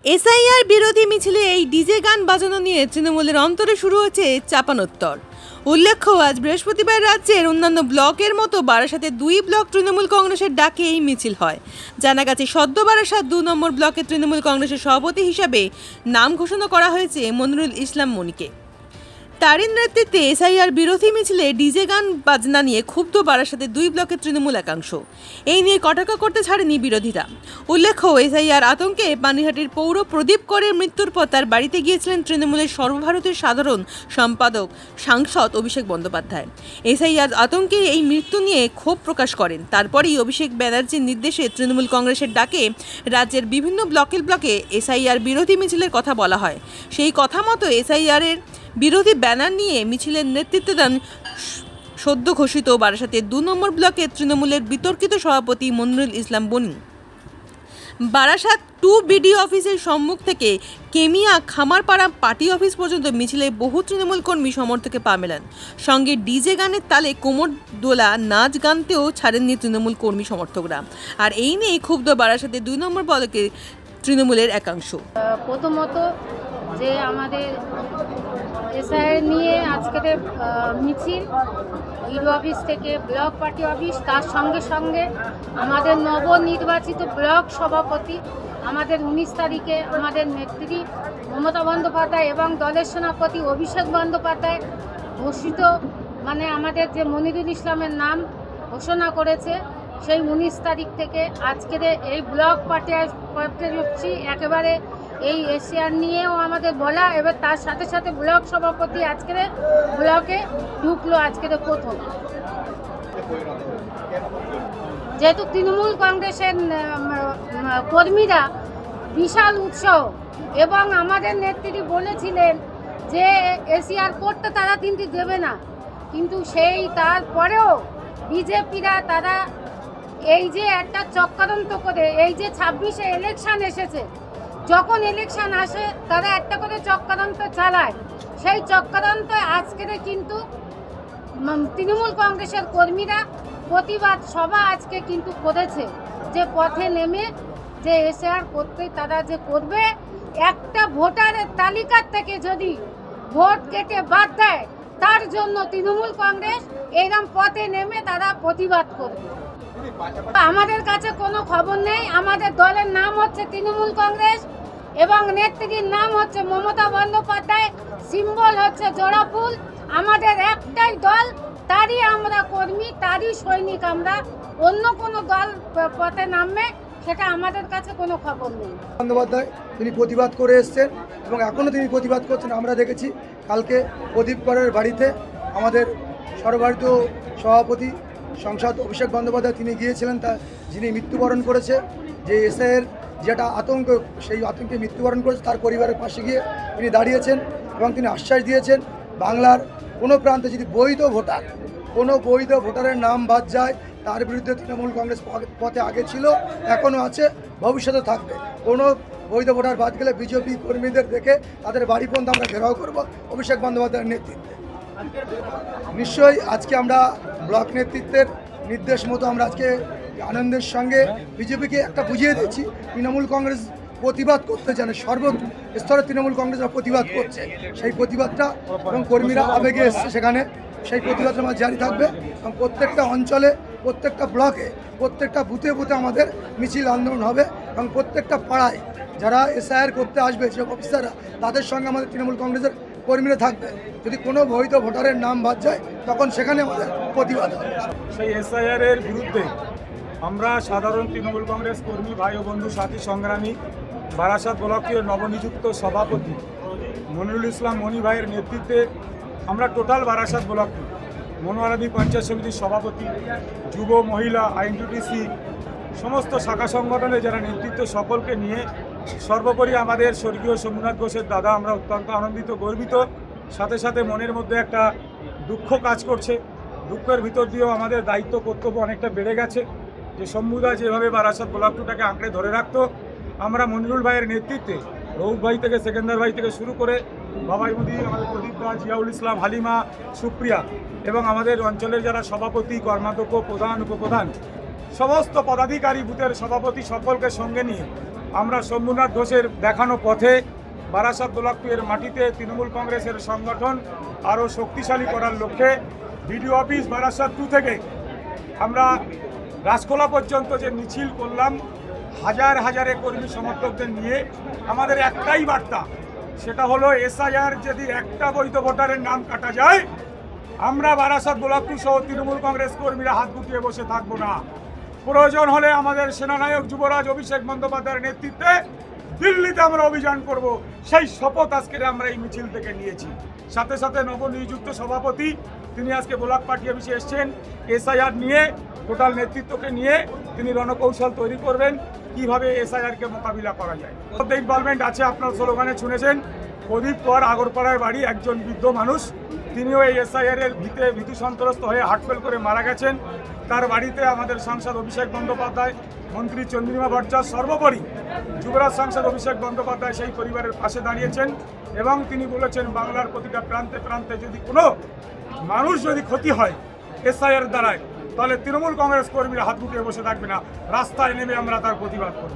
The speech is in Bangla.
এসআইআর বিরোধী মিছিলে এই ডিজে গান বাজানো নিয়ে তৃণমূলের অন্তরে শুরু হয়েছে চাপানোত্তর। উল্লেখ্য, আজ বৃহস্পতিবার রাজ্যের অন্যান্য ব্লকের মতো বারাসাতে 2 ব্লক তৃণমূল কংগ্রেসের ডাকে এই মিছিল হয়। জানা গেছে, সদ্য বারাসাত 2 নম্বর ব্লকে তৃণমূল কংগ্রেসের সভাপতি হিসাবে নাম ঘোষণা করা হয়েছে মনিরুল ইসলাম মনিকে। তারই নেতৃত্বে এসআইআর বিরোধী মিছিলে ডিজে গান বাজনা নিয়ে ক্ষুব্ধ বারাসাতে 2 ব্লকের তৃণমূল একাংশ। এই নিয়ে কটাক্ষ করতে ছাড়েনি বিরোধীরা। উল্লেখ্য, এসআইআর আতঙ্কে পানিহাটির পৌর প্রদীপ করের মৃত্যুর পর তার বাড়িতে গিয়েছিলেন তৃণমূলের সর্বভারতীয় সাধারণ সম্পাদক সাংসদ অভিষেক বন্দ্যোপাধ্যায়। এসআইআর আতঙ্কে এই মৃত্যু নিয়ে ক্ষোভ প্রকাশ করেন। তারপরেই অভিষেক ব্যানার্জির নির্দেশে তৃণমূল কংগ্রেসের ডাকে রাজ্যের বিভিন্ন ব্লকে এসআইআর বিরোধী মিছিলের কথা বলা হয়। সেই কথা মতো এসআইআরের বিরোধী ব্যানার নিয়ে মিছিলের নেতৃত্ব দেন সদ্য ঘোষিত বারাসাতের 2 নম্বর ব্লকের তৃণমূলের বিতর্কিত সভাপতি মনিরুল ইসলাম বনি। বারাসাত 2 বিডিও অফিসের সম্মুখ থেকে কেমিয়া খামারপাড়া পার্টি অফিস পর্যন্ত মিছিলে বহু তৃণমূল কর্মী সমর্থকে পা মেলান। সঙ্গে ডিজে গানের তালে কোমর দোলা নাচ গানতেও ছাড়েননি তৃণমূল কর্মী সমর্থকরা। আর এই নিয়ে ক্ষুব্ধ বারাসাতের 2 নম্বর ব্লকের তৃণমূলের একাংশ। প্রথমত যে আমাদের এসআইআর নিয়ে আজকের মিছিল বিডিও অফিস থেকে ব্লক পার্টি অফিস, তার সঙ্গে সঙ্গে আমাদের নবনির্বাচিত ব্লক সভাপতি আমাদের 19 তারিখে আমাদের নেত্রী মমতা বন্দ্যোপাধ্যায় এবং দলের সেনাপতি অভিষেক বন্দ্যোপাধ্যায় ঘোষিত আমাদের যে মনিরুল ইসলামের নাম ঘোষণা করেছে, সেই 19 তারিখ থেকে আজকের এই ব্লক পার্টি একেবারে এই এসআইআর নিয়েও আমাদের বলা, এবার তার সাথে সাথে ব্লক সভাপতি আজকের ব্লকে ঢুকলো আজকের প্রথম। যেহেতু তৃণমূল কংগ্রেসের কর্মীরা বিশাল উৎসাহ এবং আমাদের নেত্রী বলেছিলেন যে এসআইআর করতে তারা কিন্তু দেবে না, কিন্তু সেই তারপরেও বিজেপিরা তারা এই যে একটা চক্রান্ত করে, এই যে 26-এ ইলেকশন এসেছে, যখন ইলেকশন আসে তারা একটা করে চক্রান্ত চালায়। সেই চক্রান্ত আজকের কিন্তু তৃণমূল কংগ্রেসের কর্মীরা প্রতিবাদ সভা আজকে কিন্তু করেছে, যে পথে নেমে যে এসআইআর করতে তারা যে করবে, একটা ভোটারের তালিকার থেকে যদি ভোট কেটে বাদ দেয় তার জন্য তৃণমূল কংগ্রেস এইরকম পথে নেমে তারা প্রতিবাদ করবে। আমাদের কাছে কোনো খবর নেই। আমাদের দলের নাম হচ্ছে তৃণমূল কংগ্রেস এবং নেত্রীর নাম হচ্ছে মমতা বন্দ্যোপাধ্যায়, সিম্বল হচ্ছে জোড়া ফুল। আমাদের একটাই দল, তারই আমরা কর্মী, তারই সৈনিক। আমরা অন্য কোনো দল পথে নামবে সেটা আমাদের কাছে কোনো খবর নেই। বন্দ্যোপাধ্যায় তিনি প্রতিবাদ করে এসছেন এবং এখনও তিনি প্রতিবাদ করছেন। আমরা দেখেছি কালকে প্রদীপ করের বাড়িতে আমাদের সর্বভারতীয় সভাপতি সাংসদ অভিষেক বন্দ্যোপাধ্যায় তিনি গিয়েছিলেন, যিনি মৃত্যুবরণ করেছে, যে এসআইআর যেটা আতঙ্ক, সেই আতঙ্কে মৃত্যুবরণ করেছে, তার পরিবারের পাশে গিয়ে তিনি দাঁড়িয়েছেন এবং তিনি আশ্বাস দিয়েছেন বাংলার কোনো প্রান্তে যদি কোনো বৈধ ভোটারের নাম বাদ যায় তার বিরুদ্ধে তৃণমূল কংগ্রেস পথে আগে ছিল, এখনও আছে, ভবিষ্যতে থাকবে। কোনো বৈধ ভোটার বাদ গেলে বিজেপি কর্মীদের দেখে তাদের বাড়ি পর্যন্ত আমরা ঘেরাও করব অভিষেক বন্দ্যোপাধ্যায়ের নেতৃত্বে। নিশ্চয়ই আজকে আমরা ব্লক নেতৃত্বের নির্দেশ মতো আমরা আজকে আনন্দের সঙ্গে বিজেপিকে একটা বুঝিয়ে দিচ্ছি, তৃণমূল কংগ্রেস প্রতিবাদ করতে জানে, সর্বস্তরে তৃণমূল কংগ্রেসরা প্রতিবাদ করছে। সেই প্রতিবাদটা এবং কর্মীরা আবেগে এসছে সেখানে, সেই প্রতিবাদটা আমার জারি থাকবে এবং প্রত্যেকটা অঞ্চলে, প্রত্যেকটা ব্লকে, প্রত্যেকটা বুথে আমাদের মিছিল আন্দোলন হবে এবং প্রত্যেকটা পাড়ায় যারা এসআইআর করতে আসবে যে অফিসাররা, তাদের সঙ্গে আমাদের তৃণমূল কংগ্রেসের কর্মীরা থাকবে। যদি কোনো বৈধ ভোটারের নাম বাদ যায় তখন সেখানে আমাদের প্রতিবাদ হবে। সেই এসআইআরের বিরুদ্ধে আমরা সাধারণ তৃণমূল কংগ্রেস কর্মী ভাই ও বন্ধু সাথী সংগ্রামী বারাসাত ব্লকের নবনিযুক্ত সভাপতি মনিরুল ইসলাম মনি ভাইয়ের নেতৃত্বে আমরা টোটাল বারাসাত ব্লক মনোয়ারাদি পঞ্চায়েত সমিতির সভাপতি, যুব, মহিলা, আইনটিটিসি সমস্ত শাখা সংগঠনে যারা নেতৃত্ব, সকলকে নিয়ে সর্বোপরি আমাদের স্বর্গীয় সোমনাথ ঘোষের দাদা আমরা অত্যন্ত আনন্দিত, গর্বিত। সাথে সাথে মনের মধ্যে একটা দুঃখ কাজ করছে। দুঃখের ভিতর দিয়েও আমাদের দায়িত্ব কর্তব্য অনেকটা বেড়ে গেছে, যে শম্ভুদা যেভাবে বারাসাত ব্লকটাকে আঁকড়ে ধরে রাখতো, আমরা মনিরুল ভাইয়ের নেতৃত্বে রৌফ ভাই থেকে সেকেন্দার ভাই থেকে শুরু করে বাবাই মুদি, আমাদের প্রদীপ দা, জিয়াউল ইসলাম, হালিমা, সুপ্রিয়া এবং আমাদের অঞ্চলের যারা সভাপতি, কর্মাধ্যক্ষ, প্রধান, উপপ্রধান, সমস্ত পদাধিকারী, বুথের সভাপতি সকলকে সঙ্গে নিয়ে আমরা শম্ভুনাথ ঘোষের দেখানো পথে বারাসাত ব্লক 2 এর মাটিতে তৃণমূল কংগ্রেসের সংগঠন আরও শক্তিশালী করার লক্ষ্যে বিডিও অফিস বারাসাত 2 থেকে আমরা রাজখোলা পর্যন্ত যে মিছিল করলাম হাজার হাজারে কর্মী সমর্থকদের নিয়ে, আমাদের একটাই বার্তা, সেটা হলো এসআইআর যদি একটা বৈধ ভোটারের নাম কাটা যায়, আমরা বারাসাত ব্লক 2 সহ তৃণমূল কংগ্রেস কর্মীরা হাত গুটিয়ে বসে থাকবো না। প্রয়োজন হলে আমাদের সেনানায়ক যুবরাজ অভিষেক বন্দ্যোপাধ্যায়ের নেতৃত্বে দিল্লিতে আমরা অভিযান করব, সেই শপথ আজকে আমরা এই মিছিল থেকে নিয়েছি। সাথে সাথে নবনিযুক্ত সভাপতি তিনি আজকে ব্লক পার্টি অফিসে এসছেন, এসআইআর নিয়ে টোটাল নেতৃত্বকে নিয়ে তিনি রণকৌশল তৈরি করবেন কিভাবে এসআইআরকে মোকাবিলা করা যায়। ইনভলভমেন্ট আছে, আপনার স্লোগানে শুনেছেন, প্রদীপ কর আগরপাড়ায় বাড়ি, একজন বৃদ্ধ মানুষ, তিনিও এই এসআইআরের ভীতু সন্ত্রস্ত হয়ে হার্টফেল করে মারা গেছেন। তার বাড়িতে আমাদের সাংসদ অভিষেক বন্দ্যোপাধ্যায়, মন্ত্রী চন্দ্রিমা ভট্টাচার্য, সর্বোপরি যুবরাজ সাংসদ অভিষেক বন্দ্যোপাধ্যায় সেই পরিবারের পাশে দাঁড়িয়েছেন এবং তিনি বলেছেন বাংলার প্রতিটা প্রান্তে প্রান্তে যদি কোনো মানুষ যদি ক্ষতি হয় এসআইআর দ্বারায়, তাহলে তৃণমূল কংগ্রেস কর্মীরা হাত গুটিয়ে বসে থাকবে না, রাস্তায় নেমে আমরা তার প্রতিবাদ করব।